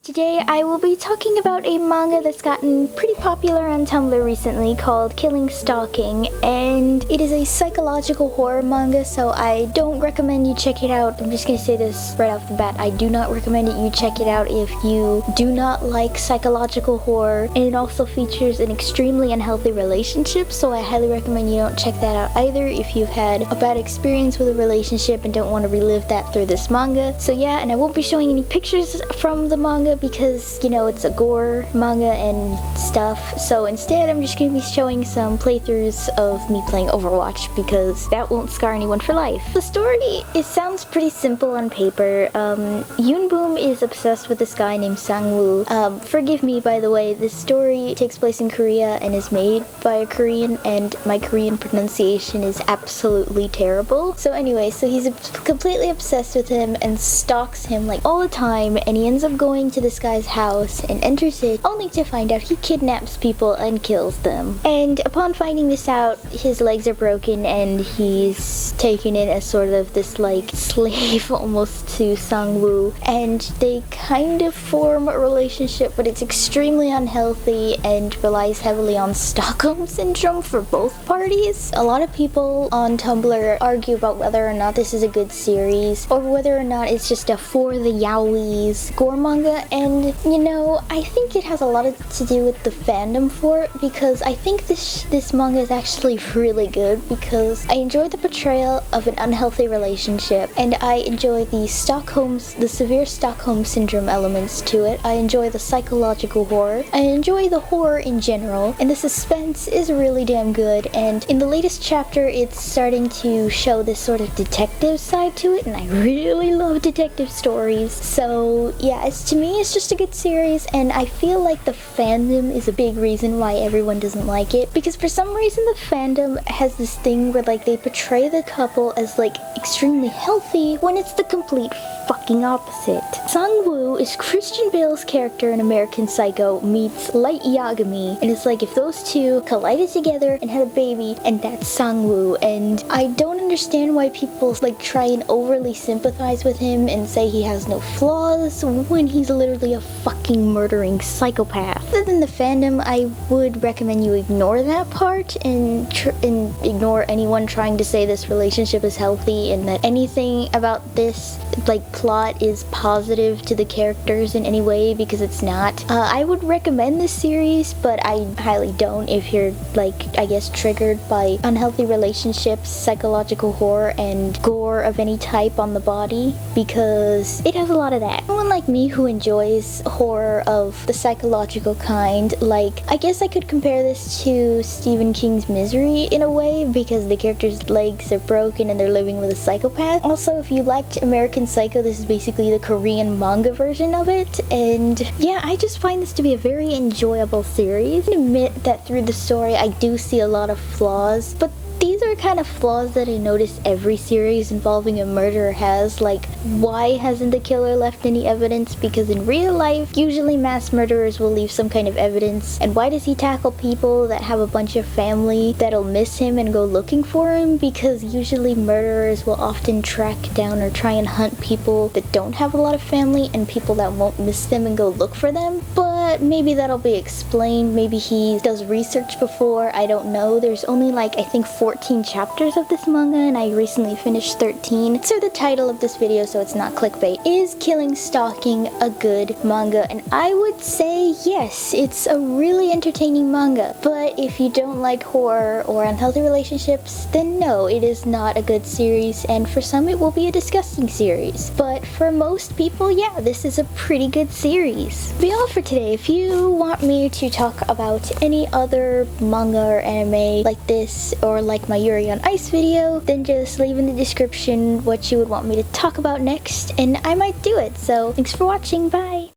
Today I will be talking about a manga that's gotten pretty popular on Tumblr recently called Killing Stalking, and it is a psychological horror manga, so I don't recommend you check it out. I'm just gonna say this right off the bat. I do not recommend that you check it out if you do not like psychological horror, and it also features an extremely unhealthy relationship, so I highly recommend you don't check that out either if you've had a bad experience with a relationship and don't want to relive that through this manga. So yeah, and I won't be showing any pictures from the manga because, you know, it's a gore manga and stuff. So instead, I'm just going to be showing some playthroughs of me playing Overwatch because that won't scar anyone for life. The story, it sounds pretty simple on paper. Yoonboom is obsessed with this guy named Sang-woo. Forgive me, by the way, this story takes place in Korea and is made by a Korean, and my Korean pronunciation is absolutely terrible. So anyway, so he's completely obsessed with him and stalks him like all the time, and he ends up going to this guy's house and enters it only to find out he kidnaps people and kills them. And upon finding this out, his legs are broken and he's taken in as sort of this like slave almost to Sang-woo, and they kind of form a relationship, but it's extremely unhealthy and relies heavily on Stockholm Syndrome for both parties. A lot of people on Tumblr argue about whether or not this is a good series or whether or not it's just a for the yaois gore manga, and you know, I think it has a lot to do with the fandom for it, because I think this manga is actually really good because I enjoy the portrayal of an unhealthy relationship, and I enjoy the severe Stockholm Syndrome elements to it. I enjoy the psychological horror. I enjoy the horror in general, and the suspense is really damn good, and in the latest chapter it's starting to show this sort of detective side to it, and I really love detective stories. So yeah, to me it's just a good series, and I feel like the fandom is a big reason why everyone doesn't like it, because for some reason the fandom has this thing where like they portray the couple as like extremely healthy when it's the complete fucking opposite. Sang-woo is Christian Bale's character in American Psycho meets Light Yagami, and it's like if those two collided together and had a baby, and that's Sang-woo. And I don't understand why people like try and overly sympathize with him and say he has no flaws when he's literally a fucking murdering psychopath. Other than the fandom, I would recommend you ignore that part and ignore anyone trying to say this relationship is healthy and that anything about this like plot is positive to the characters in any way, because it's not. I would recommend this series, but I highly don't if you're like, I guess, triggered by unhealthy relationships, psychological horror, and gore of any type on the body, because it has a lot of that. Someone like me who enjoys horror of the psychological kind, like, I guess I could compare this to Stephen King's Misery in a way, because the characters' legs are broken and they're living with a psychopath. Also, if you liked American Psycho, this is basically the Korean manga version of it, and yeah, I just find this to be a very enjoyable series. I admit that through the story I do see a lot of flaws, but these are kind of flaws that I notice every series involving a murderer has, like why hasn't the killer left any evidence? Because in real life, usually mass murderers will leave some kind of evidence, and why does he tackle people that have a bunch of family that'll miss him and go looking for him? Because usually murderers will often track down or try and hunt people that don't have a lot of family and people that won't miss them and go look for them. But maybe that'll be explained, maybe he does research before, I don't know. There's only like, I think 14 chapters of this manga, and I recently finished 13. So the title of this video, so it's not clickbait, is Killing Stalking a good manga? And I would say yes, it's a really entertaining manga. But if you don't like horror or unhealthy relationships, then no, it is not a good series, and for some it will be a disgusting series. But for most people, yeah, this is a pretty good series. That'll be all for today. If you want me to talk about any other manga or anime like this, or like my Yuri on Ice video, then just leave in the description what you would want me to talk about next, and I might do it. So thanks for watching, bye!